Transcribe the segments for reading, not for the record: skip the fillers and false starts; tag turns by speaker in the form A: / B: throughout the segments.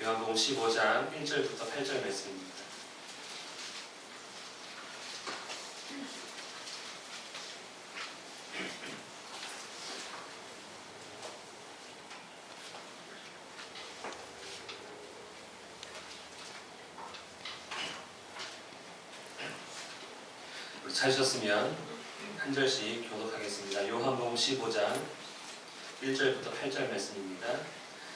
A: 요한복음 15장 1절부터 8절 말씀입니다. 찾으셨으면 한 절씩 교독하겠습니다. 요한복음 15장 1절부터 8절 말씀입니다.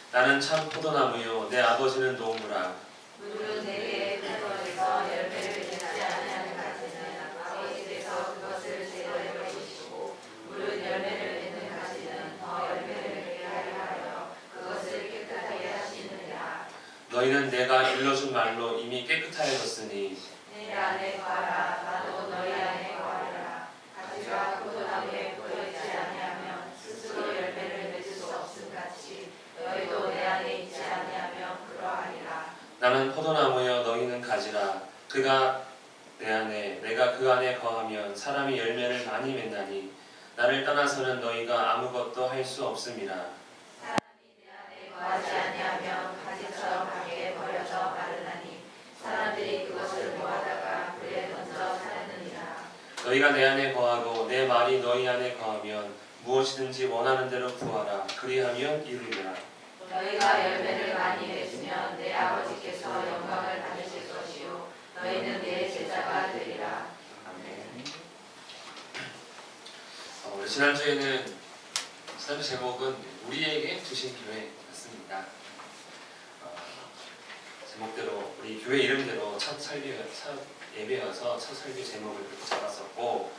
A: 나는 참 포도나무요 내 아버지는 농부라.
B: 물은 내게 근거에서 열매를 맺지 아니하는 가지는 아버지께서 그것을 제거해 버리시고, 물은 열매를 맺는 가지는 더 열매를 맺게 하여 그것을 깨끗하게 하시느니라.
A: 너희는 내가 일러준 말로 이미 깨끗하여졌으니
B: 내 안에 거하라. 나도 너희 안에 거하리라. 가지가 포도나무에 뿌려있지 아니하면 스스로 열매를 맺을 수 없음 같이 너희도 내 안에 있지 아니하면 그러하리라.
A: 나는 포도나무여 너희는 가지라. 그가 내 안에 내가 그 안에 거하면 사람이 열매를 많이 맺나니 나를 떠나서는 너희가 아무것도 할 수 없음이라.
B: 사람이 내 안에 거하지 아니하면 가지처럼 밖에 버려져 마르나니 사람들이 그것을 모아다가 불에 던져 살았느니라.
A: 너희가 내 안에 거하고 내 말이 너희 안에 거하면 무엇이든지 원하는 대로 구하라. 그리하면 이루리라.
B: 너희가 열매를 많이 맺으면 내 아버지께서 영광을 받으실 것이요 너희는 내 제자가 되리라. 아멘.
A: 우리 지난주 제목은 우리에게 주신 교회였습니다. 제목대로 우리 교회 이름대로 첫 예배여서 첫 설교 제목을 그렇게 잡았었고,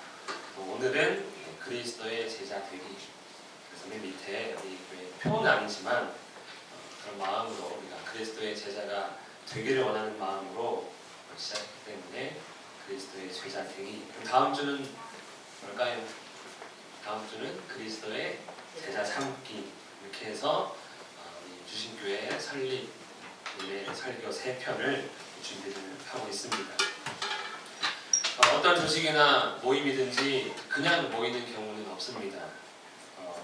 A: 또 오늘은 그리스도의 제자 되기. 그래서 맨 밑에 우리 교회 표는 아니지만 그런 마음으로 우리가 그리스도의 제자가 되기를 원하는 마음으로 시작했기 때문에 그리스도의 제자 되기. 그럼 다음 주는 뭘까요? 다음 주는 그리스도의 제자 삼기. 이렇게 해서 우리 주신교회 설립 설교 3편을 준비를 하고 있습니다. 어떤 조직이나 모임이든지 그냥 모이는 경우는 없습니다.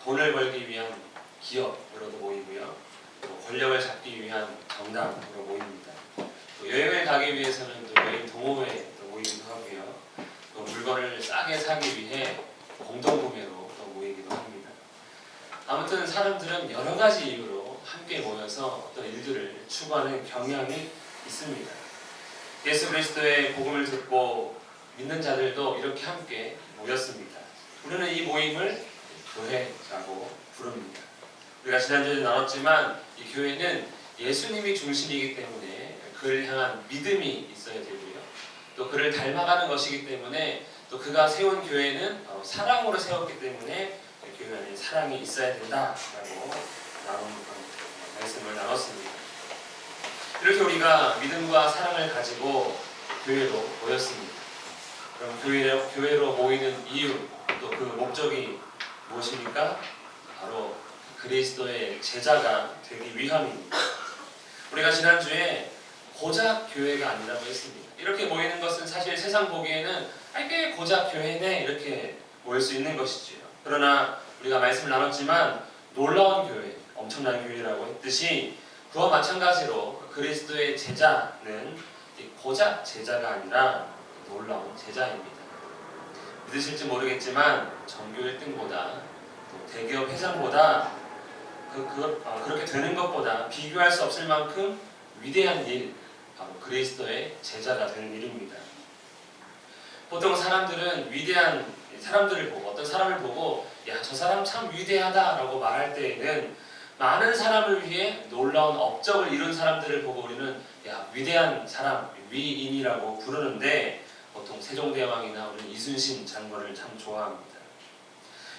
A: 돈을 벌기 위한 기업으로도 모이고요, 또 권력을 잡기 위한 정당으로 모입니다. 또 여행을 가기 위해서는 또 여행 동호회에 또 모이기도 하고요, 또 물건을 싸게 사기 위해 공동구매로 또 모이기도 합니다. 아무튼 사람들은 여러 가지 이유로 함께 모여서 어떤 일들을 추구하는 경향이 있습니다. 예수 그리스도의 복음을 듣고 믿는 자들도 이렇게 함께 모였습니다. 우리는 이 모임을 교회라고 부릅니다. 우리가 지난주에 나눴지만 이 교회는 예수님이 중심이기 때문에 그를 향한 믿음이 있어야 되고요, 또 그를 닮아가는 것이기 때문에, 또 그가 세운 교회는 사랑으로 세웠기 때문에 교회 안에 사랑이 있어야 된다라고 말씀을 나눴습니다. 이렇게 우리가 믿음과 사랑을 가지고 교회로 모였습니다. 그럼 교회로 모이는 이유, 또 그 목적이 무엇입니까? 바로 그리스도의 제자가 되기 위함입니다. 우리가 지난주에 고작 교회가 아니라고 했습니다. 이렇게 모이는 것은 사실 세상 보기에는 꽤 고작 교회네 이렇게 모일 수 있는 것이지요. 그러나 우리가 말씀을 나눴지만 놀라운 교회, 엄청난 교회라고 했듯이 그와 마찬가지로 그리스도의 제자는 고작 제자가 아니라 놀라운 제자입니다. 믿으실지 모르겠지만 전교 1등보다 또 대기업 회장보다 그렇게 되는 것보다 비교할 수 없을 만큼 위대한 일, 바로 그리스도의 제자가 되는 일입니다. 보통 사람들은 위대한 사람들을 보고, 어떤 사람을 보고 야, 저 사람 참 위대하다라고 말할 때에는 많은 사람을 위해 놀라운 업적을 이룬 사람들을 보고 우리는 야, 위대한 사람, 위인이라고 부르는데, 보통 세종대왕이나 우리 이순신 장군을 참 좋아합니다.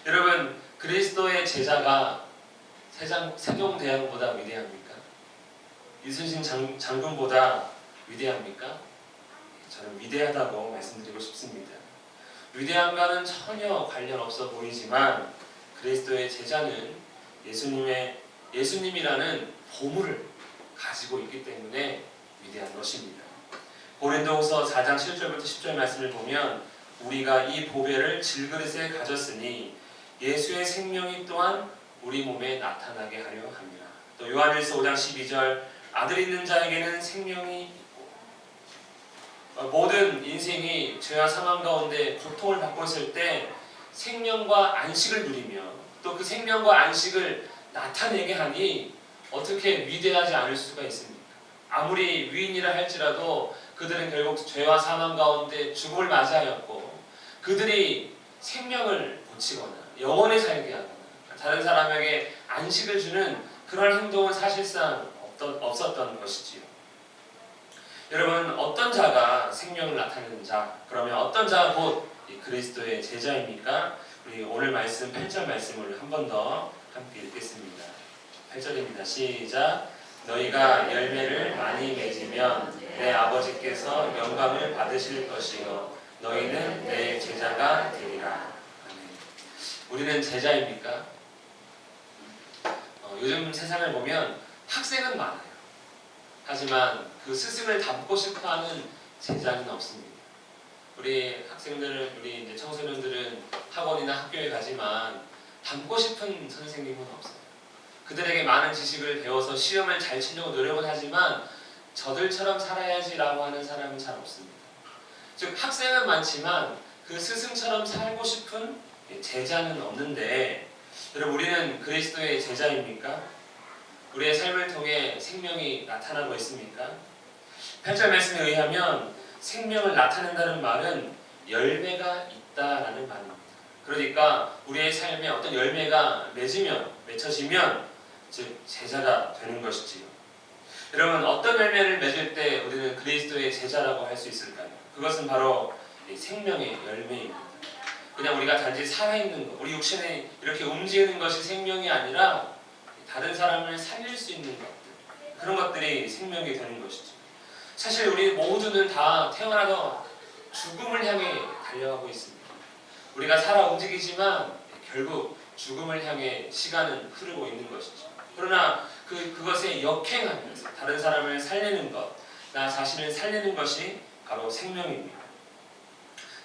A: 여러분, 그리스도의 제자가 세종대왕보다 위대합니까? 이순신 장군보다 위대합니까? 저는 위대하다고 말씀드리고 싶습니다. 위대함과는 전혀 관련 없어 보이지만 그리스도의 제자는 예수님이라는 보물을 가지고 있기 때문에 위대한 것입니다. 고린도후서 4장 7절부터 10절 말씀을 보면 우리가 이 보배를 질그릇에 가졌으니 예수의 생명이 또한 우리 몸에 나타나게 하려 합니다. 또 요한일서 5장 12절 아들 있는 자에게는 생명이 있고. 모든 인생이 죄와 사망 가운데 고통을 받고 있을 때 생명과 안식을 누리며 또 그 생명과 안식을 나타내게 하니 어떻게 위대하지 않을 수가 있습니까? 아무리 위인이라 할지라도 그들은 결국 죄와 사망 가운데 죽음을 맞이하였고 그들이 생명을 보치거나 영원히 살게 하거나 다른 사람에게 안식을 주는 그런 행동은 사실상 없었던 것이지요. 여러분, 어떤 자가 생명을 나타내는 자, 그러면 어떤 자가 곧 그리스도의 제자입니까? 우리 오늘 말씀 8절 말씀을 한 번 더 함께 읽겠습니다. 8절입니다. 시작. 너희가 열매를 많이 맺으면 내 아버지께서 영광을 받으실 것이요 너희는 내 제자가 되리라. 아멘. 우리는 제자입니까? 요즘 세상을 보면 학생은 많아요. 하지만 그 스승을 닮고 싶어하는 제자는 없습니다. 우리 학생들은, 우리 이제 청소년들은 학원이나 학교에 가지만 닮고 싶은 선생님은 없어요. 그들에게 많은 지식을 배워서 시험을 잘 치려고 노력은 하지만 저들처럼 살아야지라고 하는 사람은 잘 없습니다. 즉 학생은 많지만 그 스승처럼 살고 싶은 제자는 없는데, 여러분, 우리는 그리스도의 제자입니까? 우리의 삶을 통해 생명이 나타나고 있습니까? 8절 말씀에 의하면 생명을 나타낸다는 말은 열매가 있다라는 말입니다. 그러니까 우리의 삶에 어떤 열매가 맺혀지면 즉 제자가 되는 것이지요. 여러분, 어떤 열매를 맺을 때 우리는 그리스도의 제자라고 할 수 있을까요? 그것은 바로 생명의 열매입니다. 그냥 우리가 단지 살아있는 것, 우리 육신에 이렇게 움직이는 것이 생명이 아니라 다른 사람을 살릴 수 있는 것들, 그런 것들이 생명이 되는 것이죠. 사실 우리 모두는 다 태어나서 죽음을 향해 달려가고 있습니다. 우리가 살아 움직이지만 결국 죽음을 향해 시간은 흐르고 있는 것이죠. 그러나 그것에 역행하면서 다른 사람을 살리는 것, 나 자신을 살리는 것이 바로 생명입니다.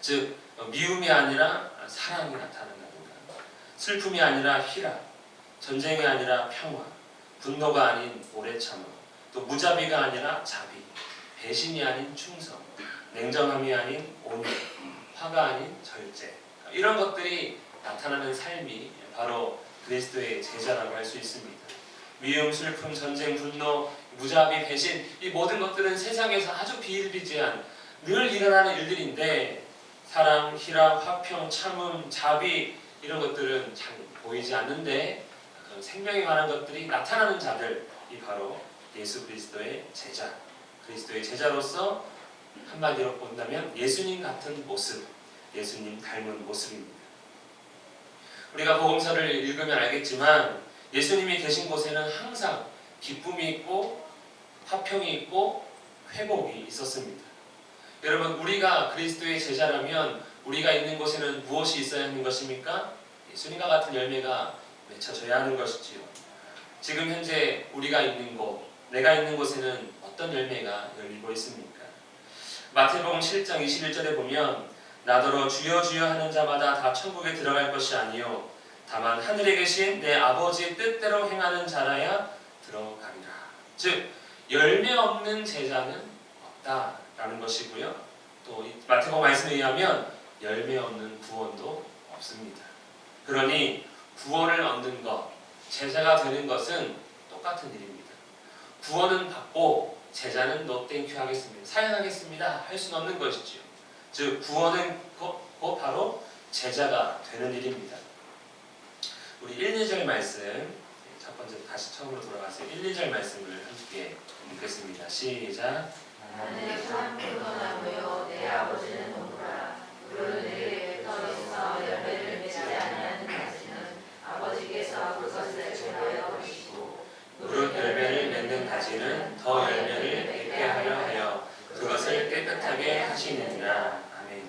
A: 즉 미움이 아니라 사랑이 나타난다든가, 슬픔이 아니라 희락, 전쟁이 아니라 평화, 분노가 아닌 오래 참음, 또 무자비가 아니라 자비, 배신이 아닌 충성, 냉정함이 아닌 온유, 화가 아닌 절제, 이런 것들이 나타나는 삶이 바로 그리스도의 제자라고 할 수 있습니다. 미움, 슬픔, 전쟁, 분노, 무자비, 배신, 이 모든 것들은 세상에서 아주 비일비재한 늘 일어나는 일들인데, 사랑, 희락, 화평, 참음, 자비, 이런 것들은 잘 보이지 않는데 그런 생명에 관한 것들이 나타나는 자들이 바로 예수 그리스도의 제자, 그리스도의 제자로서 한마디로 본다면 예수님 같은 모습, 예수님 닮은 모습입니다. 우리가 복음서를 읽으면 알겠지만 예수님이 계신 곳에는 항상 기쁨이 있고 화평이 있고 회복이 있었습니다. 여러분, 우리가 그리스도의 제자라면 우리가 있는 곳에는 무엇이 있어야 하는 것입니까? 예수님과 같은 열매가 맺혀져야 하는 것이지요. 지금 현재 우리가 있는 곳, 내가 있는 곳에는 어떤 열매가 열리고 있습니까? 마태복음 7장 21절에 보면 나더러 주여 주여 하는 자마다 다 천국에 들어갈 것이 아니요 다만 하늘에 계신 내 아버지의 뜻대로 행하는 자라야 들어가리라. 즉 열매 없는 제자는 없다라는 것이고요. 또 마태복음 말씀에 의하면 열매 없는 구원도 없습니다. 그러니 구원을 얻는 것, 제자가 되는 것은 똑같은 일입니다. 구원은 받고 제자는 no thank you 하겠습니다, 사양하겠습니다 할 수는 없는 것이지요. 즉 구원은 곧 바로 제자가 되는 일입니다. 우리 1, 2절 말씀, 첫 번째 다시 처음으로 돌아가서 1, 2절 말씀을 함께 읽겠습니다. 시작.
B: 나는 참 푸르나무요 내 아버지는 동무라. 푸른 내게 더 있어 열매를 맺지 아니하는 가지는 아버지께서 그것을 제거해 버리시고,
A: 무릇 열매를 맺는 가지는 더 열매를 맺게 하려 하여 그것을 깨끗하게 하시느니라. 아멘.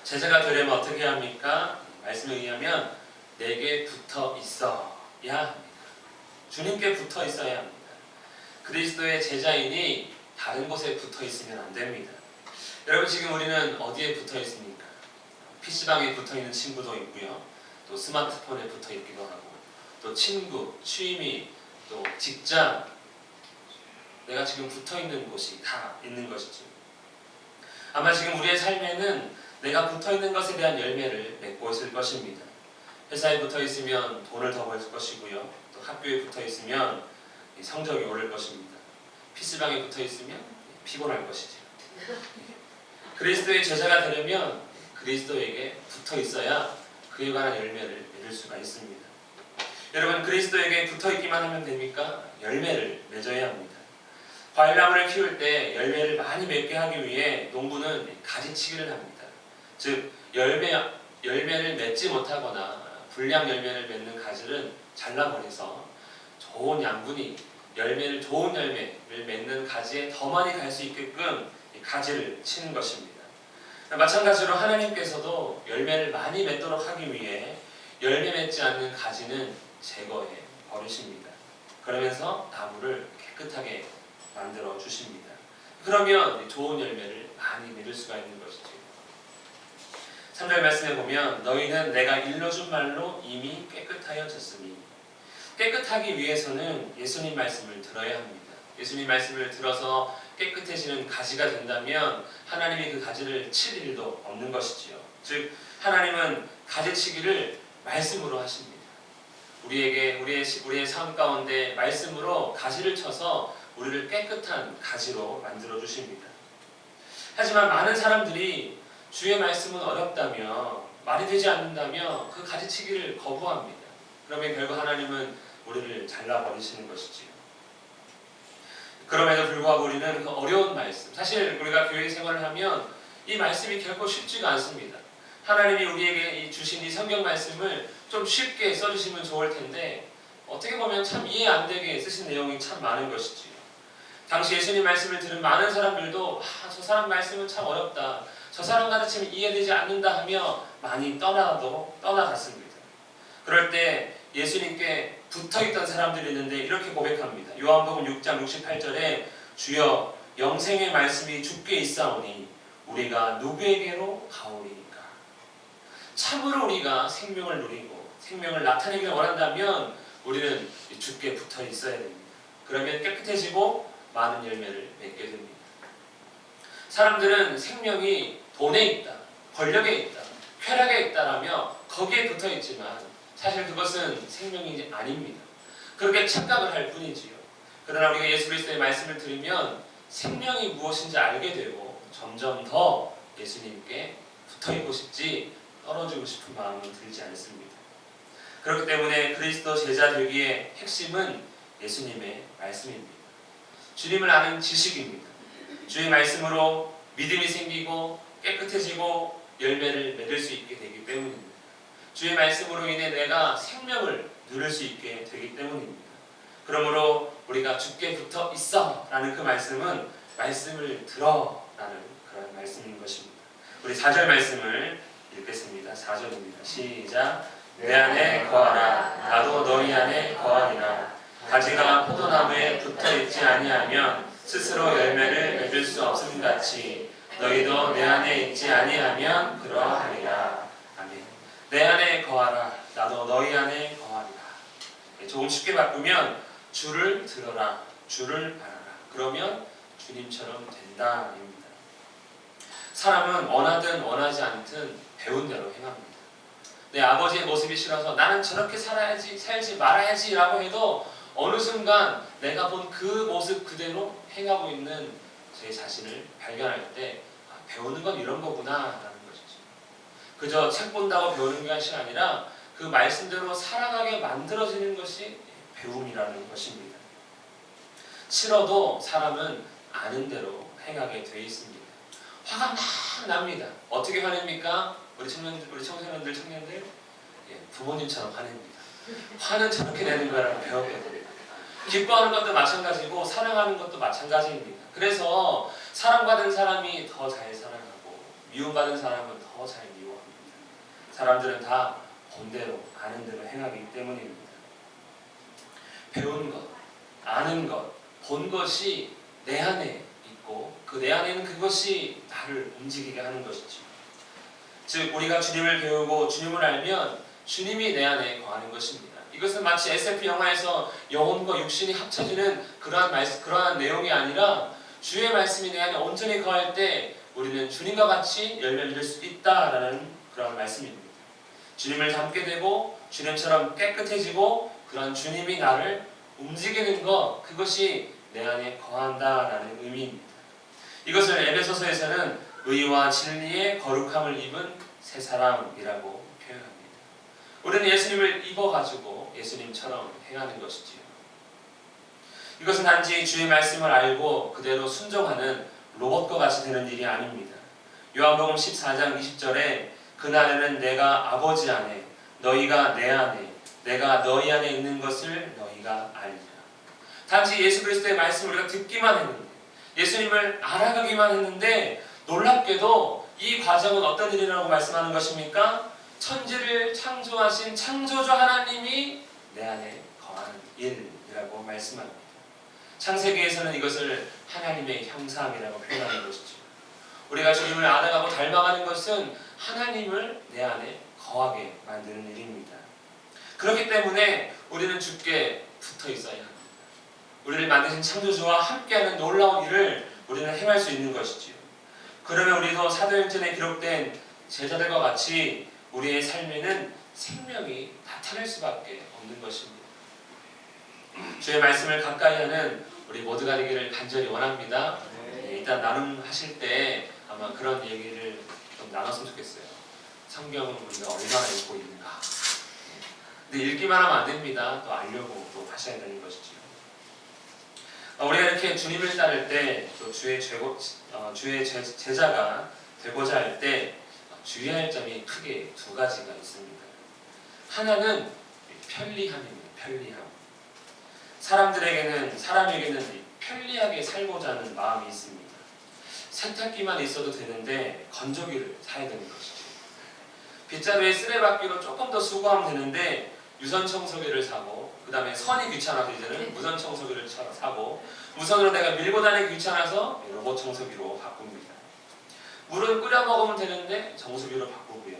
A: 제자가 되려면 어떻게 합니까? 말씀에 의하면 내게 붙어 있어야 합니다. 주님께 붙어 있어야 합니다. 그리스도의 제자인이 다른 곳에 붙어 있으면 안 됩니다. 여러분, 지금 우리는 어디에 붙어 있습니까? PC방에 붙어 있는 친구도 있고요. 또 스마트폰에 붙어 있기도 하고, 또 친구, 취미, 또 직장, 내가 지금 붙어있는 곳이 다 있는 것이죠. 아마 지금 우리의 삶에는 내가 붙어있는 것에 대한 열매를 맺고 있을 것입니다. 회사에 붙어있으면 돈을 더 벌 것이고요. 또 학교에 붙어있으면 성적이 오를 것입니다. PC방에 붙어있으면 피곤할 것이죠. 그리스도의 제자가 되려면 그리스도에게 붙어있어야 그에 관한 열매를 맺을 수가 있습니다. 여러분, 그리스도에게 붙어있기만 하면 됩니까? 열매를 맺어야 합니다. 과일나무를 키울 때 열매를 많이 맺게 하기 위해 농부는 가지치기를 합니다. 즉 열매를 맺지 못하거나 불량 열매를 맺는 가지를 잘라버려서 좋은 양분이 좋은 열매를 맺는 가지에 더 많이 갈 수 있게끔 가지를 치는 것입니다. 마찬가지로 하나님께서도 열매를 많이 맺도록 하기 위해 열매 맺지 않는 가지는 제거해 버리십니다. 그러면서 나무를 깨끗하게 만들어 주십니다. 그러면 좋은 열매를 많이 맺을 수가 있는 것이죠. 3절 말씀에 보면 너희는 내가 일러준 말로 이미 깨끗하여졌으니, 깨끗하기 위해서는 예수님 말씀을 들어야 합니다. 예수님 말씀을 들어서 깨끗해지는 가지가 된다면 하나님이 그 가지를 칠 일도 없는 것이지요. 즉 하나님은 가지치기를 말씀으로 하십니다. 우리의 삶 가운데 말씀으로 가지를 쳐서 우리를 깨끗한 가지로 만들어 주십니다. 하지만 많은 사람들이 주의 말씀은 어렵다며, 말이 되지 않는다며 그 가지치기를 거부합니다. 그러면 결국 하나님은 우리를 잘라버리시는 것이지요. 그럼에도 불구하고 우리는 그 어려운 말씀, 사실 우리가 교회 생활을 하면 이 말씀이 결코 쉽지가 않습니다. 하나님이 우리에게 주신 이 성경 말씀을 좀 쉽게 써주시면 좋을 텐데 어떻게 보면 참 이해 안 되게 쓰신 내용이 참 많은 것이지요. 당시 예수님 말씀을 들은 많은 사람들도 저 사람 말씀은 참 어렵다, 저 사람 가르침이 이해되지 않는다 하며 많이 떠나갔습니다. 그럴 때 예수님께 붙어있던 사람들이 있는데 이렇게 고백합니다. 요한복음 6장 68절에 주여 영생의 말씀이 주께 있사오니 우리가 누구에게로 가오리이까. 참으로 우리가 생명을 누리고 생명을 나타내기를 원한다면 우리는 주께 붙어 있어야 됩니다. 그러면 깨끗해지고 많은 열매를 맺게 됩니다. 사람들은 생명이 돈에 있다, 권력에 있다, 쾌락에 있다라며 거기에 붙어 있지만 사실 그것은 생명이 아닙니다. 그렇게 착각을 할 뿐이지요. 그러나 우리가 예수 그리스도의 말씀을 들으면 생명이 무엇인지 알게 되고 점점 더 예수님께 붙어있고 싶지 떨어지고 싶은 마음은 들지 않습니다. 그렇기 때문에 그리스도 제자 되기의 핵심은 예수님의 말씀입니다. 주님을 아는 지식입니다. 주의 말씀으로 믿음이 생기고 깨끗해지고 열매를 맺을 수 있게 되기 때문입니다. 주의 말씀으로 인해 내가 생명을 누릴 수 있게 되기 때문입니다. 그러므로 우리가 주께 붙어 있어 라는 그 말씀은 말씀을 들어 라는 그런 말씀인 것입니다. 우리 4절 말씀을 읽겠습니다. 4절입니다. 시작. 내 안에 거하라. 나도 너희 안에 거하리라. 가지가 포도나무에 붙어 있지 아니하면 스스로 열매를 맺을 수 없음 같이 너희도 내 안에 있지 아니하면 그러하리라. 아멘. 내 안에 거하라. 나도 너희 안에 거하리라. 조금 쉽게 바꾸면 주를 들어라. 주를 바라라. 그러면 주님처럼 된다입니다. 사람은 원하든 원하지 않든 배운 대로 행합니다. 내 아버지의 모습이 싫어서 나는 저렇게 살지 말아야지 라고 해도 어느 순간 내가 본 그 모습 그대로 행하고 있는 제 자신을 발견할 때 배우는 건 이런 거구나 라는 것이죠. 그저 책 본다고 배우는 것이 아니라 그 말씀대로 살아가게 만들어지는 것이 배움이라는 것입니다. 싫어도 사람은 아는 대로 행하게 돼 있습니다. 화가 막 납니다. 어떻게 화냅니까? 우리 청소년들, 청년들 부모님처럼 화냅니다. 화는 저렇게 내는 거라고 배웠거든요. 기뻐하는 것도 마찬가지고 사랑하는 것도 마찬가지입니다. 그래서 사랑받은 사람이 더 잘 사랑하고 미움받은 사람은 더 잘 미워합니다. 사람들은 다 본대로 아는 대로 행하기 때문입니다. 배운 것, 아는 것, 본 것이 내 안에 있고 그 내 안에는 그것이 나를 움직이게 하는 것이죠. 즉 우리가 주님을 배우고 주님을 알면 주님이 내 안에 거하는 것입니다. 이것은 마치 SF 영화에서 영혼과 육신이 합쳐지는 그러한 내용이 아니라 주의 말씀이 내 안에 온전히 거할 때 우리는 주님과 같이 열매를 맺을 수 있다라는 그런 말씀입니다. 주님을 닮게 되고 주님처럼 깨끗해지고 그런 주님이 나를 움직이는 것, 그것이 내 안에 거한다라는 의미입니다. 이것을 에베소서에서는 의와 진리의 거룩함을 입은 새 사람이라고 표현합니다. 우리는 예수님을 입어가지고 예수님처럼 행하는 것이지요. 이것은 단지 주의 말씀을 알고 그대로 순종하는 로봇과 같이 되는 일이 아닙니다. 요한복음 14장 20절에 그날에는 내가 아버지 안에 너희가 내 안에 내가 너희 안에 있는 것을 너희가 알리라. 단지 예수 그리스도의 말씀을 우리가 듣기만 했는데 예수님을 알아가기만 했는데 놀랍게도 이 과정은 어떤 일이라고 말씀하는 것입니까? 천지를 창조하신 창조주 하나님이 내 안에 거하는 일이라고 말씀합니다. 창세기에서는 이것을 하나님의 형상이라고 표현하는 것이죠. 우리가 주님을 알아가고 닮아가는 것은 하나님을 내 안에 거하게 만드는 일입니다. 그렇기 때문에 우리는 주께 붙어 있어야 합니다. 우리를 만드신 창조주와 함께하는 놀라운 일을 우리는 행할 수 있는 것이지요. 그러면 우리도 사도행전에 기록된 제자들과 같이 우리의 삶에는 생명이 나타날 수밖에 없는 것입니다. 주의 말씀을 가까이 하는 우리 모두가 되기를 간절히 원합니다. 일단 나눔하실 때 아마 그런 얘기를 좀 나눴으면 좋겠어요. 성경은 우리가 얼마나 읽고 있는가. 근데 읽기만 하면 안 됩니다. 또 알려고 또 하셔야 되는 것이죠. 우리가 이렇게 주님을 따를 때 또 주의 제자가 되고자 할 때 주의할 점이 크게 두 가지가 있습니다. 하나는 편리함입니다. 편리함. 사람에게는 편리하게 살고자 하는 마음이 있습니다. 세탁기만 있어도 되는데 건조기를 사야 되는 것이죠. 빗자루에 쓰레받기로 조금 더 수고하면 되는데 유선 청소기를 사고, 그 다음에 선이 귀찮아서 이제는 무선 청소기를 사고, 무선으로 내가 밀고 다니기 귀찮아서 로봇 청소기로 바꿉니다. 물은 끓여 먹으면 되는데 정수기로 바꾸고요.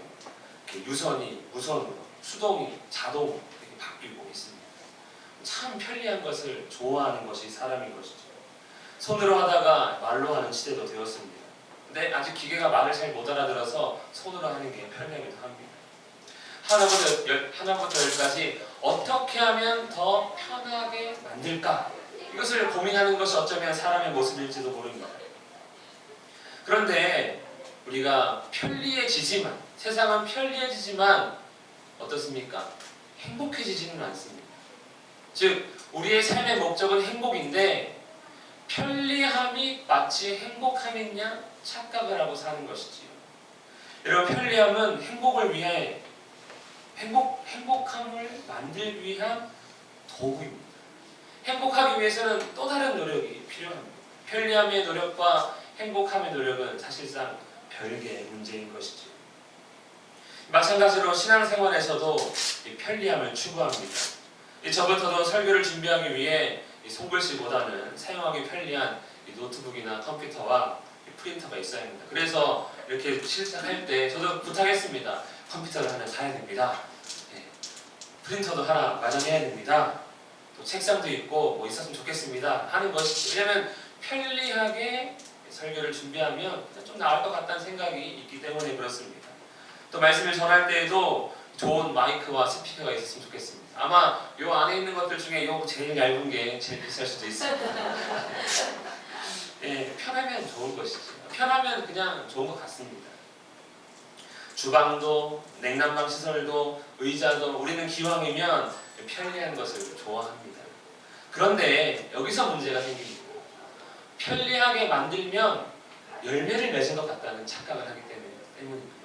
A: 유선이 무선으로, 수동이 자동으로 이렇게 바뀌고 있습니다. 참 편리한 것을 좋아하는 것이 사람인 것이죠. 손으로 하다가 말로 하는 시대도 되었습니다. 근데 아직 기계가 말을 잘 못 알아들어서 손으로 하는 게 편리하기도 합니다. 하나부터 열까지 어떻게 하면 더 편하게 만들까? 이것을 고민하는 것이 어쩌면 사람의 모습일지도 모릅니다. 그런데 우리가 편리해지지만, 세상은 편리해지지만 어떻습니까? 행복해지지는 않습니다. 즉 우리의 삶의 목적은 행복인데 편리함이 마치 행복함이냐 착각을 하고 사는 것이지요. 여러분, 편리함은 행복을 위해 행복함을 만들기 위한 도구입니다. 행복하기 위해서는 또 다른 노력이 필요합니다. 편리함의 노력과 행복함의 노력은 사실상 별개의 문제인 것이죠. 마찬가지로 신앙생활에서도 이 편리함을 추구합니다. 저부터도 설교를 준비하기 위해 손글씨보다는 사용하기 편리한 노트북이나 컴퓨터와 프린터가 있어야 합니다. 그래서 이렇게 실습할 때 저도 부탁했습니다. 컴퓨터를 하나 사야 됩니다. 프린터도 하나 마련해야 됩니다. 또 책상도 있고 뭐 있었으면 좋겠습니다 하는 것이죠. 왜냐하면 편리하게 설교를 준비하면 좀 나을 것 같다는 생각이 있기 때문에 그렇습니다. 또 말씀을 전할 때에도 좋은 마이크와 스피커가 있었으면 좋겠습니다. 아마 요 안에 있는 것들 중에 요 제일 얇은 게 제일 비쌀 수도 있습니다. 편하면 좋은 것이죠. 편하면 그냥 좋은 것 같습니다. 주방도, 냉난방 시설도, 의자도 우리는 기왕이면 편리한 것을 좋아합니다. 그런데 여기서 문제가 생깁니다. 편리하게 만들면 열매를 맺은 것 같다는 착각을 하기 때문입니다.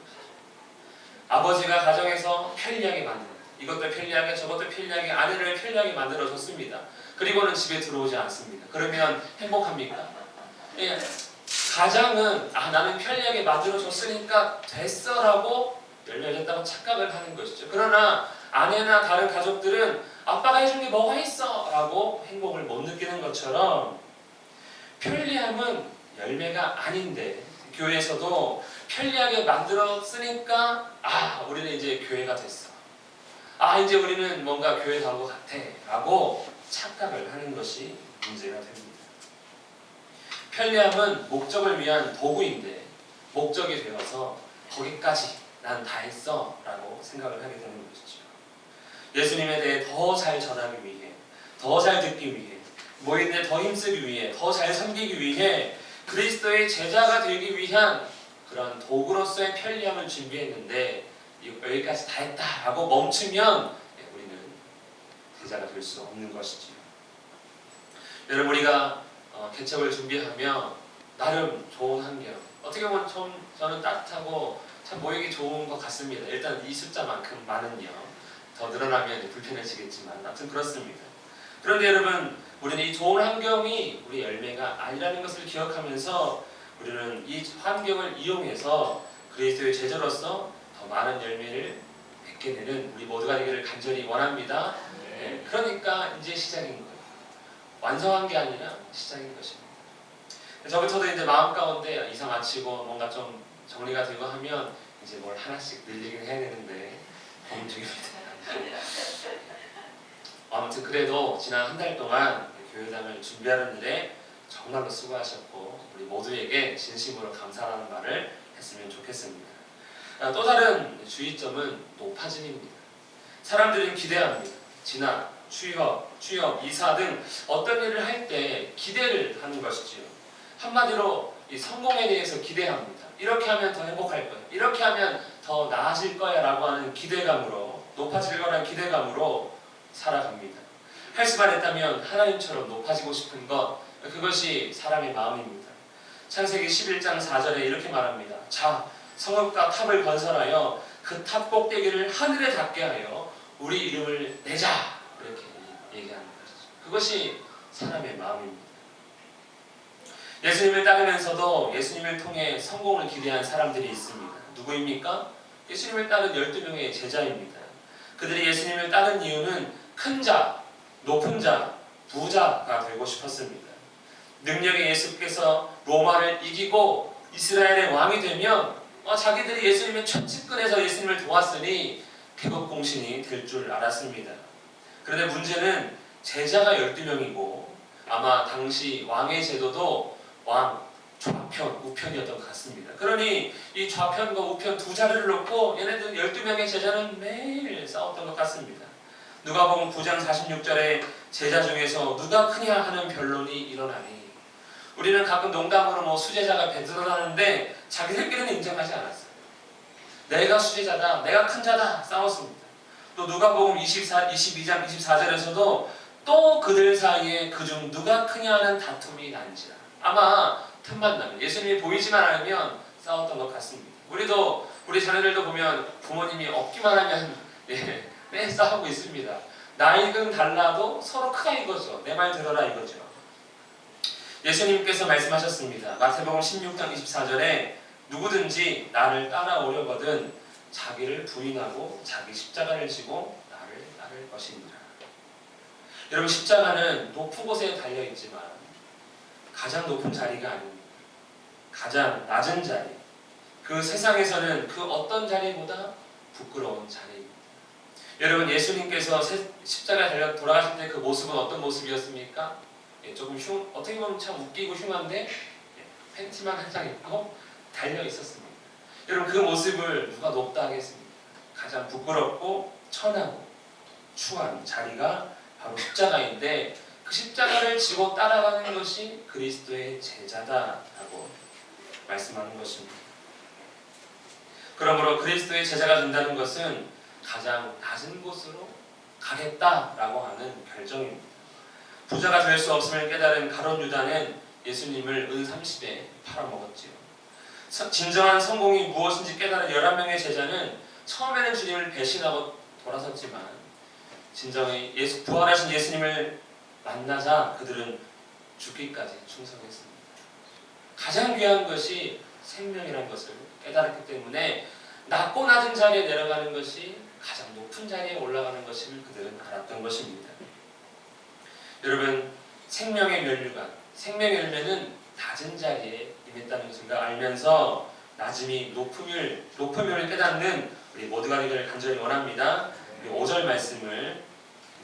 A: 아버지가 가정에서 편리하게 만듭니다. 이것도 편리하게 저것도 편리하게 아내를 편리하게 만들어줬습니다. 그리고는 집에 들어오지 않습니다. 그러면 행복합니까? 가장은 나는 편리하게 만들어줬으니까 됐어라고 열매졌다고 착각을 하는 것이죠. 그러나 아내나 다른 가족들은 아빠가 해준 게 뭐가 있어 라고 행복을 못 느끼는 것처럼 편리함은 열매가 아닌데 교회에서도 편리하게 만들었으니까 우리는 이제 교회가 됐어. 아 이제 우리는 뭔가 교회 가는 것 같아 라고 착각을 하는 것이 문제가 됩니다. 편리함은 목적을 위한 도구인데 목적이 되어서 거기까지 난 다 했어 라고 생각을 하게 되는 것이죠. 예수님에 대해 더 잘 전하기 위해, 더 잘 듣기 위해, 모이는데 더 힘쓰기 위해, 더 잘 섬기기 위해, 그리스도의 제자가 되기 위한 그런 도구로서의 편리함을 준비했는데 여기까지 다 했다라고 멈추면 우리는 제자가 될 수 없는 것이지요. 여러분 우리가 개척을 준비하며 나름 좋은 환경, 어떻게 보면 저는 따뜻하고 참 모이기 좋은 것 같습니다. 일단 이 숫자만큼만은요. 더 늘어나면 불편해지겠지만 아무튼 그렇습니다. 그런데 여러분 우리는 이 좋은 환경이 우리 열매가 아니라는 것을 기억하면서 우리는 이 환경을 이용해서 그리스도의 제자로서 더 많은 열매를 맺게 되는 우리 모두가 되기를 간절히 원합니다. 네, 그러니까 이제 시작인 거예요. 완성한 게 아니라 시작인 것입니다. 저부터도 이제 마음 가운데 이사 마치고 뭔가 좀 정리가 되고 하면 이제 뭘 하나씩 늘리긴 해야 되는데 고민 중입니다. 아무튼 그래도 지난 한 달 동안 교회당을 준비하는 일에 정말로 수고하셨고 우리 모두에게 진심으로 감사하는 말을 했으면 좋겠습니다. 또 다른 주의점은 높아짐입니다. 사람들은 기대합니다. 진학, 취업, 이사 등 어떤 일을 할 때 기대를 하는 것이지요. 한마디로 이 성공에 대해서 기대합니다. 이렇게 하면 더 행복할 거야. 이렇게 하면 더 나아질 거야 라고 하는 기대감으로, 높아질 거라는 기대감으로 살아갑니다. 할 수만 있다면 하나님처럼 높아지고 싶은 것, 그것이 사람의 마음입니다. 창세기 11장 4절에 이렇게 말합니다. 자, 성읍과 탑을 건설하여 그 탑 꼭대기를 하늘에 닿게 하여 우리 이름을 내자. 이렇게 얘기하는 것이죠. 그것이 사람의 마음입니다. 예수님을 따르면서도 예수님을 통해 성공을 기대한 사람들이 있습니다. 누구입니까? 예수님을 따른 12명의 제자입니다. 그들이 예수님을 따른 이유는 큰 자, 높은 자, 부자가 되고 싶었습니다. 능력의 예수께서 로마를 이기고 이스라엘의 왕이 되면 자기들이 예수님의 최측근에서 예수님을 도왔으니 태국공신이 될 줄 알았습니다. 그런데 문제는 제자가 12명이고 아마 당시 왕의 제도도 왕, 좌편, 우편이었던 것 같습니다. 그러니 이 좌편과 우편 두 자리를 놓고 얘네들 12명의 제자는 매일 싸웠던 것 같습니다. 누가복음 9장 46절에 제자 중에서 누가 크냐 하는 변론이 일어나니 우리는 가끔 농담으로 수제자가 배들어나는데 자기들끼리는 인정하지 않았어요. 내가 수제자다, 내가 큰 자다 싸웠습니다. 또 누가복음 22장 24절에서도 또 그들 사이에 그중 누가 크냐 하는 다툼이 난지라. 아마 틈만 나면 예수님이 보이지만 않으면 싸웠던 것 같습니다. 우리도 우리 자녀들도 보면 부모님이 없기만 하면 매 싸우고 있습니다. 나이는 달라도 서로 크다 이거죠. 내 말 들어라 이거죠. 예수님께서 말씀하셨습니다. 마태복음 16장 24절에 누구든지 나를 따라오려거든 자기를 부인하고 자기 십자가를 지고 나를 따를 것이니라. 여러분 십자가는 높은 곳에 달려있지만 가장 높은 자리가 아닙니다. 가장 낮은 자리, 그 세상에서는 그 어떤 자리보다 부끄러운 자리입니다. 여러분 예수님께서 십자가에 달려 돌아가실 때 그 모습은 어떤 모습이었습니까? 조금 어떻게 보면 참 웃기고 흉한데 팬티만 한 장 입고 달려 있었습니다. 여러분 그 모습을 누가 높다 하겠습니까? 가장 부끄럽고 천하고 추한 자리가 바로 십자가인데 그 십자가를 지고 따라가는 것이 그리스도의 제자다라고 말씀하는 것입니다. 그러므로 그리스도의 제자가 된다는 것은 가장 낮은 곳으로 가겠다라고 하는 결정입니다. 부자가 될 수 없음을 깨달은 가룟 유다는 예수님을 은 30에 팔아먹었지요. 진정한 성공이 무엇인지 깨달은 11명의 제자는 처음에는 주님을 배신하고 돌아섰지만 진정히 부활하신 예수님을 만나자 그들은 죽기까지 충성했습니다. 가장 귀한 것이 생명이라는 것을 깨달았기 때문에 낮고 낮은 자리에 내려가는 것이 가장 높은 자리에 올라가는 것임을 그들은 알았던 것입니다. 여러분 생명의 면류관, 생명의 열매는 낮은 자리에 임했다는 것을 알면서 낮음이 높음을 깨닫는 우리 모두가 되기를 간절히 원합니다. 우리 5절 말씀을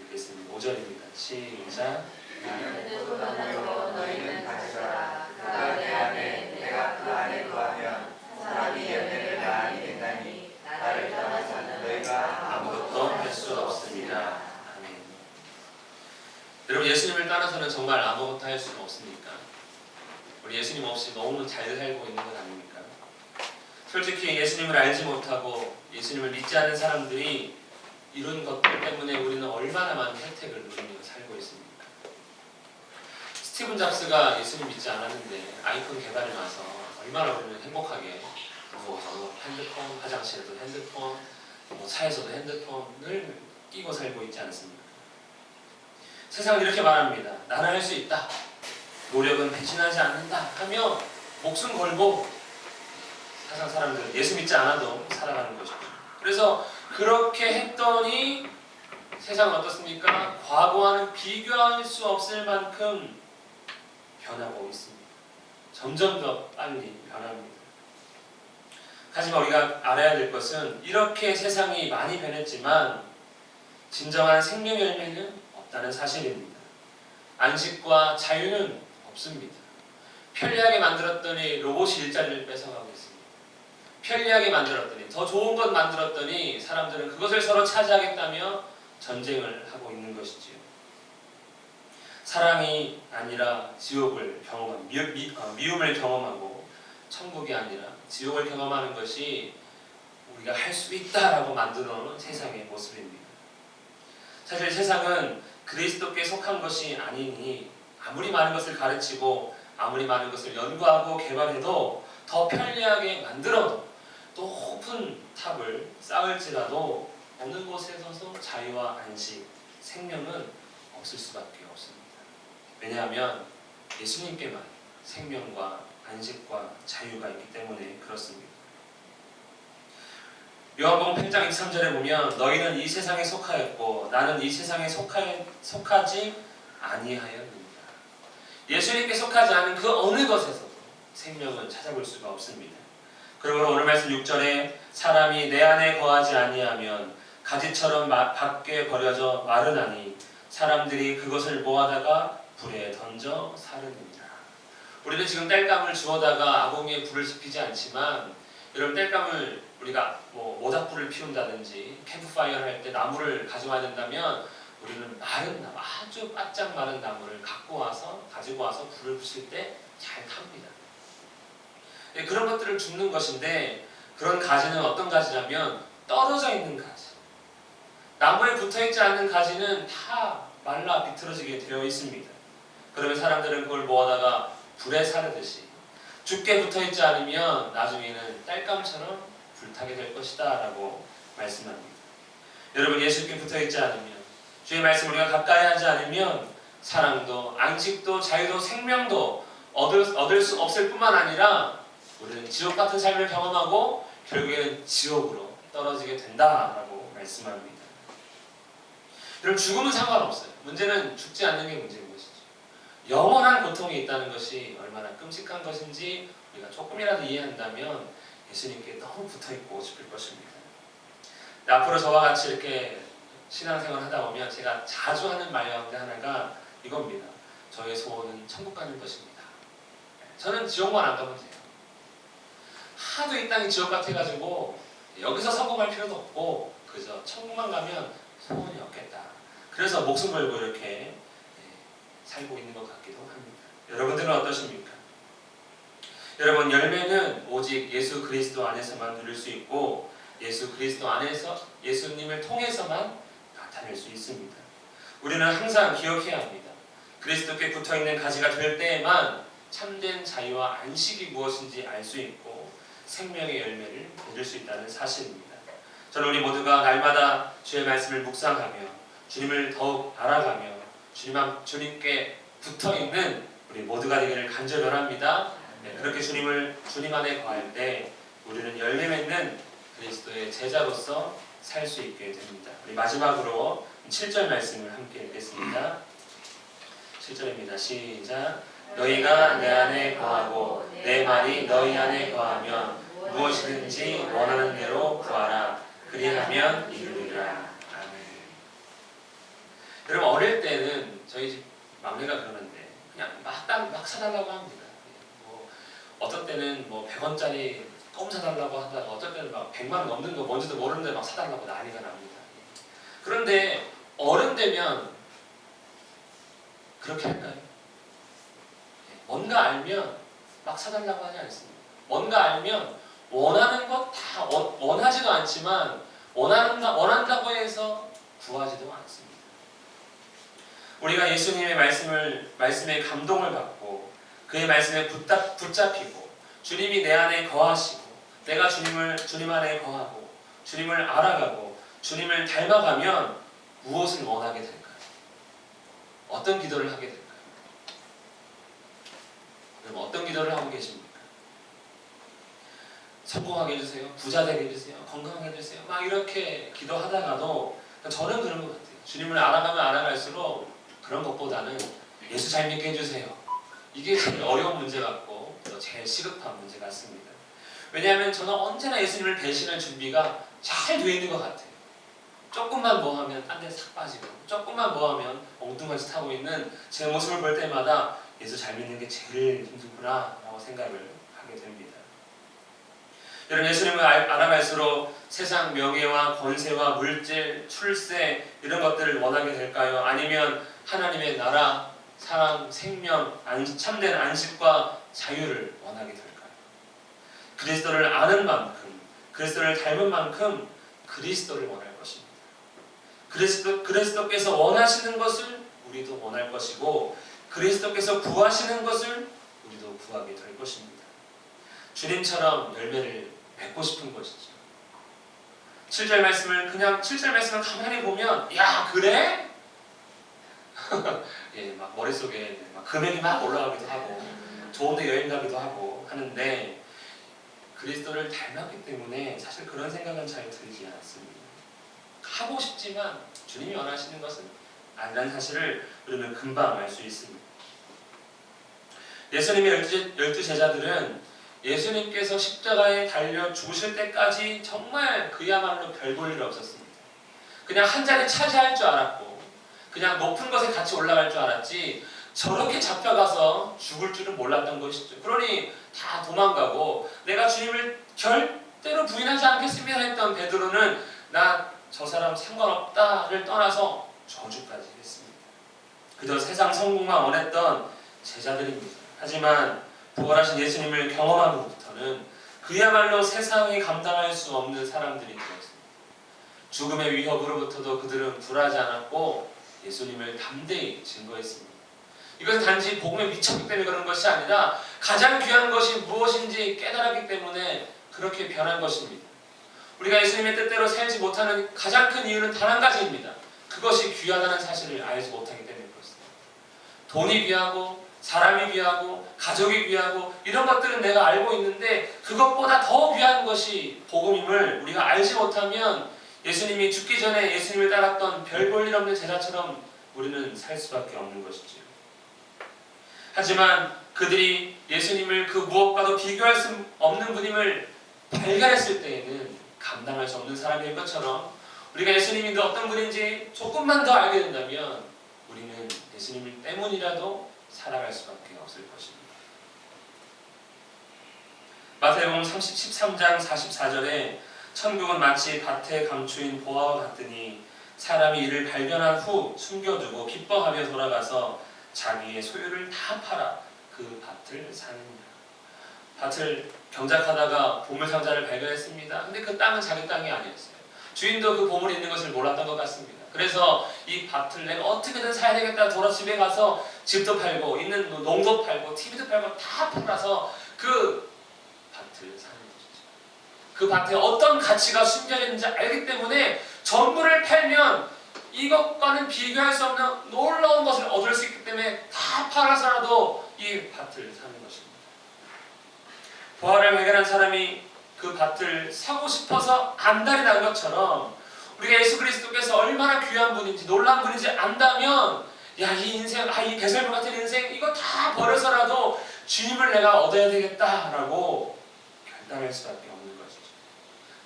A: 읽겠습니다. 5절입니다. 시작.
B: 나는 소원하고 너희는 가져라. 그가 내 안에 내가 그 안에 거하면 사람이 열매를 많이 낸다니 나를 떠나서는 너희가
A: 아무것도 할 수 없습니다. 아멘. 여러분, 예수님을 따라서는 정말 아무것도 할 수는 없습니까? 우리 예수님 없이 너무 잘 살고 있는 건 아닙니까? 솔직히 예수님을 알지 못하고 예수님을 믿지 않는 사람들이 이런 것들 때문에 우리는 얼마나 많은 혜택을 누리며 살고 있습니까? 스티븐 잡스가 예수님 믿지 않았는데 아이폰 개발이 나서 얼마나 우리는 행복하게 핸드폰, 화장실에도 핸드폰, 차에서도 핸드폰을 끼고 살고 있지 않습니까? 세상은 이렇게 말합니다. 나는 할 수 있다. 노력은 배신하지 않는다 하며 목숨 걸고 세상 사람들은 예수 믿지 않아도 살아가는 것이죠. 그래서 그렇게 했더니 세상은 어떻습니까? 과거와는 비교할 수 없을 만큼 변하고 있습니다. 점점 더 빨리 변합니다. 하지만 우리가 알아야 될 것은 이렇게 세상이 많이 변했지만 진정한 생명 열매는 없다는 사실입니다. 안식과 자유는 없습니다. 편리하게 만들었더니 로봇이 일자리를 뺏어가고 있습니다. 편리하게 만들었더니 더 좋은 것 만들었더니 사람들은 그것을 서로 차지하겠다며 전쟁을 하고 있는 것이지요. 사랑이 아니라 지옥을 경험한 미움을 경험하고 천국이 아니라 지옥을 경험하는 것이 우리가 할 수 있다라고 만들어 놓은 세상의 모습입니다. 사실 세상은 그리스도께 속한 것이 아니니 아무리 많은 것을 가르치고 아무리 많은 것을 연구하고 개발해도 더 편리하게 만들어도 높은 탑을 쌓을지라도 어느 곳에 서서 자유와 안식, 생명은 없을 수밖에 없습니다. 왜냐하면 예수님께만 생명과 안식과 자유가 있기 때문에 그렇습니다. 요한복음 8장 23절에 보면 너희는 이 세상에 속하였고 나는 이 세상에 속하지 아니하였느니라. 예수님께 속하지 않은 그 어느 것에서도 생명은 찾아볼 수가 없습니다. 그러므로 오늘 말씀 6절에 사람이 내 안에 거하지 아니하면 가지처럼 밖에 버려져 마르나니 사람들이 그것을 모아다가 불에 던져 사르느니라. 우리는 지금 땔감을 주워다가 아궁이에 불을 지피지 않지만 여러분 땔감을 우리가 모닥불을 피운다든지 캠프파이어를 할 때 나무를 가져와야 된다면 우리는 마른 나무, 아주 바짝 마른 나무를 가지고 와서 불을 붙일 때 잘 탑니다. 그런 것들을 줍는 것인데 그런 가지는 어떤 가지라면 떨어져 있는 가지. 나무에 붙어있지 않는 가지는 다 말라 비틀어지게 되어 있습니다. 그러면 사람들은 그걸 모아다가 불에 사르듯이 죽게 붙어있지 않으면 나중에는 땔감처럼 불타게 될 것이다 라고 말씀합니다. 여러분 예수께 붙어있지 않으면 주의 말씀 우리가 가까이 하지 않으면 사랑도 안식도 자유도 생명도 얻을 수 없을 뿐만 아니라 우리는 지옥 같은 삶을 경험하고 결국에는 지옥으로 떨어지게 된다라고 말씀합니다. 여러분 죽음은 상관없어요. 문제는 죽지 않는 게 문제인 것이죠. 영원한 고통이 있다는 것이 얼마나 끔찍한 것인지 우리가 조금이라도 이해한다면 예수님께 너무 붙어있고 싶을 것입니다. 앞으로 저와 같이 이렇게 신앙생활 하다 보면 제가 자주 하는 말 가운데 하나가 이겁니다. 저의 소원은 천국 가는 것입니다. 저는 지옥만 안 가면 돼요. 하도 이 땅이 지옥 같아가지고 여기서 성공할 필요도 없고 그저 천국만 가면 소원이 없겠다. 그래서 목숨 걸고 이렇게 살고 있는 것 같기도 합니다. 여러분들은 어떠십니까? 여러분 열매는 오직 예수 그리스도 안에서만 누릴 수 있고 예수 그리스도 안에서 예수님을 통해서만 나타낼 수 있습니다. 우리는 항상 기억해야 합니다. 그리스도께 붙어있는 가지가 될 때에만 참된 자유와 안식이 무엇인지 알 수 있고 생명의 열매를 맺을 수 있다는 사실입니다. 저는 우리 모두가 날마다 주의 말씀을 묵상하며 주님을 더욱 알아가며 주님께 붙어있는 우리 모두가 되기를 간절히 원합니다. 그렇게 주님 안에 거할 때 우리는 열매 맺는 그리스도의 제자로서 살 수 있게 됩니다. 우리 마지막으로 7절 말씀을 함께 읽겠습니다. 7절입니다. 시작. 너희가 내 안에 거하고 내 말이 너희 안에 거하면 무엇이든지 원하는 대로 구하라. 그리하면 이루리라. 아멘. 여러분 어릴 때는 저희 집 막내가 그러는데 그냥 막 사달라고 합니다. 뭐 어떤 때는 뭐 100원짜리 껌 사달라고 하다가 어떤 때는 막 100만 원 넘는 거 뭔지도 모르는데 막 사달라고 난리가 납니다. 그런데 어른 되면 그렇게 할까요? 뭔가 알면 막 사달라고 하지 않습니다. 뭔가 알면 원하는 것 다 원하지도 않지만 원한다고 해서 구하지도 않습니다. 우리가 예수님의 말씀에 감동을 받고 그의 말씀에 붙잡히고 주님이 내 안에 거하시고 내가 주님 안에 거하고 주님을 알아가고 주님을 닮아가면 무엇을 원하게 될까요? 어떤 기도를 하게 될까요? 그럼 어떤 기도를 하고 계십니까? 성공하게 해주세요. 부자 되게 해주세요. 건강하게 해주세요. 막 이렇게 기도하다가도 저는 그런 것 같아요. 주님을 알아가면 알아갈수록 그런 것보다는 예수 잘 믿게 해주세요. 이게 제일 어려운 문제 같고 또 제일 시급한 문제 같습니다. 왜냐하면 저는 언제나 예수님을 배신할 준비가 잘 되어 있는 것 같아요. 조금만 뭐 하면 딴 데 싹 빠지고 조금만 뭐 하면 엉뚱한 짓 하고 있는 제 모습을 볼 때마다 예수 잘 믿는 게 제일 힘들구나 라고 생각을 하게 됩니다. 여러분 예수님을 알아갈수록 세상 명예와 권세와 물질, 출세 이런 것들을 원하게 될까요? 아니면 하나님의 나라, 사랑, 생명, 참된 안식과 자유를 원하게 될까요? 그리스도를 아는 만큼, 그리스도를 닮은 만큼 그리스도를 원할 것입니다. 그리스도께서 원하시는 것을 우리도 원할 것이고 그리스도께서 구하시는 것을 우리도 구하게 될 것입니다. 주님처럼 열매를 맺고 싶은 것이죠. 7절 말씀을 가만히 보면 야 그래? 예, 막 머릿속에 막 금액이 막 올라가기도 하고 좋은데 여행 가기도 하고 하는데 그리스도를 닮았기 때문에 사실 그런 생각은 잘 들지 않습니다. 하고 싶지만 주님이 원하시는 것은 아니라는 사실을 우리는 금방 알 수 있습니다. 예수님의 12 제자들은 예수님께서 십자가에 달려 죽으실 때까지 정말 그야말로 별 볼 일 없었습니다. 그냥 한 자리 차지할 줄 알았고 그냥 높은 것에 같이 올라갈 줄 알았지 저렇게 잡혀가서 죽을 줄은 몰랐던 것이죠. 그러니 다 도망가고 내가 주님을 절대로 부인하지 않겠습니다 했던 베드로는 나 저 사람 상관없다를 떠나서 저주까지 했습니다. 그저 세상 성공만 원했던 제자들입니다. 하지만 부활하신 예수님을 경험함으로부터는 그야말로 세상이 감당할 수 없는 사람들이 되었습니다. 죽음의 위협으로부터도 그들은 굴하지 않았고 예수님을 담대히 증거했습니다. 이것은 단지 복음에 미쳤기 때문에 그런 것이 아니라 가장 귀한 것이 무엇인지 깨달았기 때문에 그렇게 변한 것입니다. 우리가 예수님의 뜻대로 살지 못하는 가장 큰 이유는 단 한 가지입니다. 그것이 귀하다는 사실을 알지 못하기 때문에 그렇습니다. 돈이 귀하고 사람이 귀하고 가족이 귀하고 이런 것들은 내가 알고 있는데 그것보다 더 귀한 것이 복음임을 우리가 알지 못하면 예수님이 죽기 전에 예수님을 따랐던 별 볼 일 없는 제자처럼 우리는 살 수밖에 없는 것이지요. 하지만 그들이 예수님을 그 무엇과도 비교할 수 없는 분임을 발견했을 때에는 감당할 수 없는 사람인 것처럼 우리가 예수님이 어떤 분인지 조금만 더 알게 된다면 우리는 예수님 때문이라도 살아갈 수밖에 없을 것입니다. 마태복음 13장 44절에 천국은 마치 밭에 감추인 보화와 같으니 사람이 이를 발견한 후 숨겨두고 기뻐하며 돌아가서 자기의 소유를 다 팔아 그 밭을 사느니라. 밭을 경작하다가 보물상자를 발견했습니다. 근데 그 땅은 자기 땅이 아니었어요. 주인도 그 보물이 있는 것을 몰랐던 것 같습니다. 그래서 이 밭을 내가 어떻게든 사야 되겠다 돌아 집에 가서 집도 팔고 있는 농도 팔고 TV도 팔고 다 팔아서 그 밭을 사는 것이죠. 그 밭에 어떤 가치가 숨겨져 있는지 알기 때문에 전부를 팔면 이것과는 비교할 수 없는 놀라운 것을 얻을 수 있기 때문에 다 팔아서라도 이 밭을 사는 것입니다. 부활을 발견한 사람이 그 밭을 사고 싶어서 안달이 난 것처럼 우리가 예수 그리스도께서 얼마나 귀한 분인지 놀라운 분인지 안다면 야, 이 인생, 이 배설물 같은 인생 이거 다 버려서라도 주님을 내가 얻어야 되겠다라고 결단할 수밖에 없는 것이죠.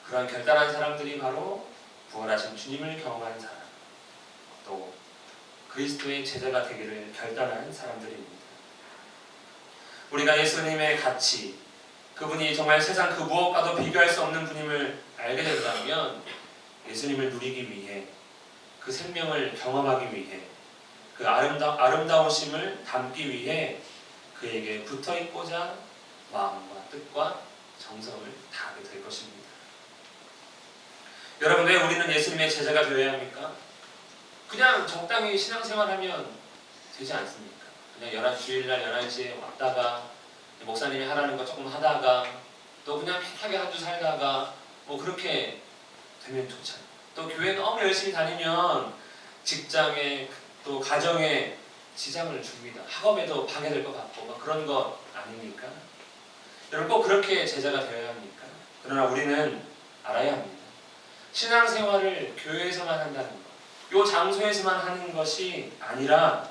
A: 그런 결단한 사람들이 바로 부활하신 주님을 경험한 사람, 또 그리스도의 제자가 되기를 결단한 사람들입니다. 우리가 예수님의 가치, 그분이 정말 세상 그 무엇과도 비교할 수 없는 분임을 알게 된다면 예수님을 누리기 위해, 그 생명을 경험하기 위해, 그 아름다우심을 담기 위해 그에게 붙어있고자 마음과 뜻과 정성을 다하게 될 것입니다. 여러분, 왜 우리는 예수님의 제자가 되어야 합니까? 그냥 적당히 신앙생활하면 되지 않습니까? 그냥 주일날 11시에 왔다가 목사님이 하라는 거 조금 하다가 또 그냥 편하게 한 주 살다가 그렇게 되면 좋잖아요. 또 교회 너무 열심히 다니면 직장에 또 가정에 지장을 줍니다. 학업에도 방해될 것 같고 그런 것 아닙니까? 여러분, 꼭 그렇게 제자가 되어야 합니까? 그러나 우리는 알아야 합니다. 신앙생활을 교회에서만 한다는 것, 이 장소에서만 하는 것이 아니라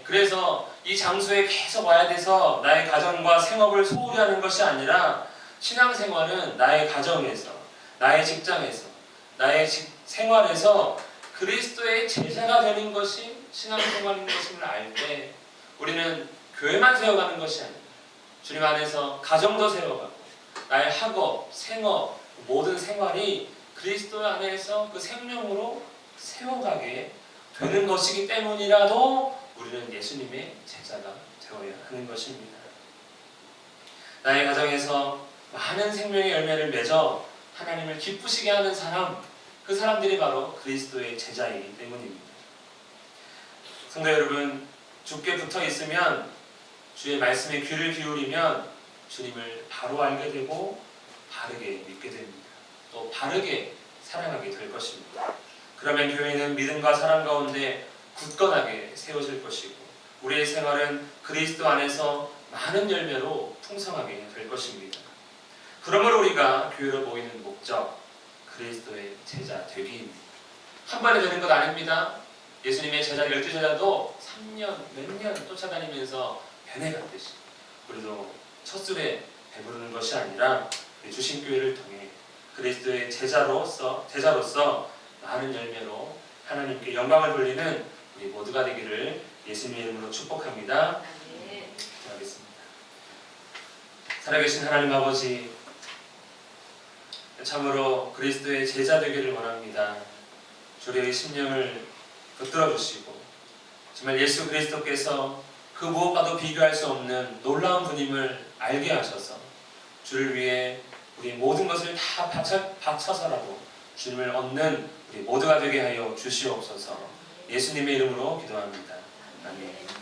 A: 그래서 이 장소에 계속 와야 돼서 나의 가정과 생업을 소홀히 하는 것이 아니라 신앙생활은 나의 가정에서, 나의 직장에서, 나의 생활에서 그리스도의 제자가 되는 것이 신앙생활인 것임을 알 때 우리는 교회만 세워가는 것이 아니라 주님 안에서 가정도 세워가고 나의 학업, 생업, 모든 생활이 그리스도 안에서 그 생명으로 세워가게 되는 것이기 때문이라도 우리는 예수님의 제자가 되어야 하는 것입니다. 나의 가정에서 많은 생명의 열매를 맺어 하나님을 기쁘시게 하는 사람, 그 사람들이 바로 그리스도의 제자이기 때문입니다. 성도 여러분, 주께 붙어 있으면, 주의 말씀에 귀를 기울이면 주님을 바로 알게 되고 바르게 믿게 됩니다. 또 바르게 사랑하게 될 것입니다. 그러면 교회는 믿음과 사랑 가운데 굳건하게 세워질 것이고 우리의 생활은 그리스도 안에서 많은 열매로 풍성하게 될 것입니다. 그러므로 우리가 교회로 모이는 목적, 그리스도의 제자 되기입니다. 한 번에 되는 것 아닙니다. 예수님의 제자 12제자도 3년, 몇 년 쫓아다니면서 변해갔듯이 우리도 첫술에 배부르는 것이 아니라 주신 교회를 통해 그리스도의 제자로서 많은 열매로 하나님께 영광을 돌리는 우리 모두가 되기를 예수님의 이름으로 축복합니다. 기도하겠습니다. 살아계신 하나님 아버지, 참으로 그리스도의 제자 되기를 원합니다. 주의 심령을 붙들어 주시고 정말 예수 그리스도께서 그 무엇과도 비교할 수 없는 놀라운 분임을 알게 하셔서 주를 위해 우리 모든 것을 다 바쳐서라도 주님을 얻는 우리 모두가 되게 하여 주시옵소서. 예수님의 이름으로 기도합니다. 아멘.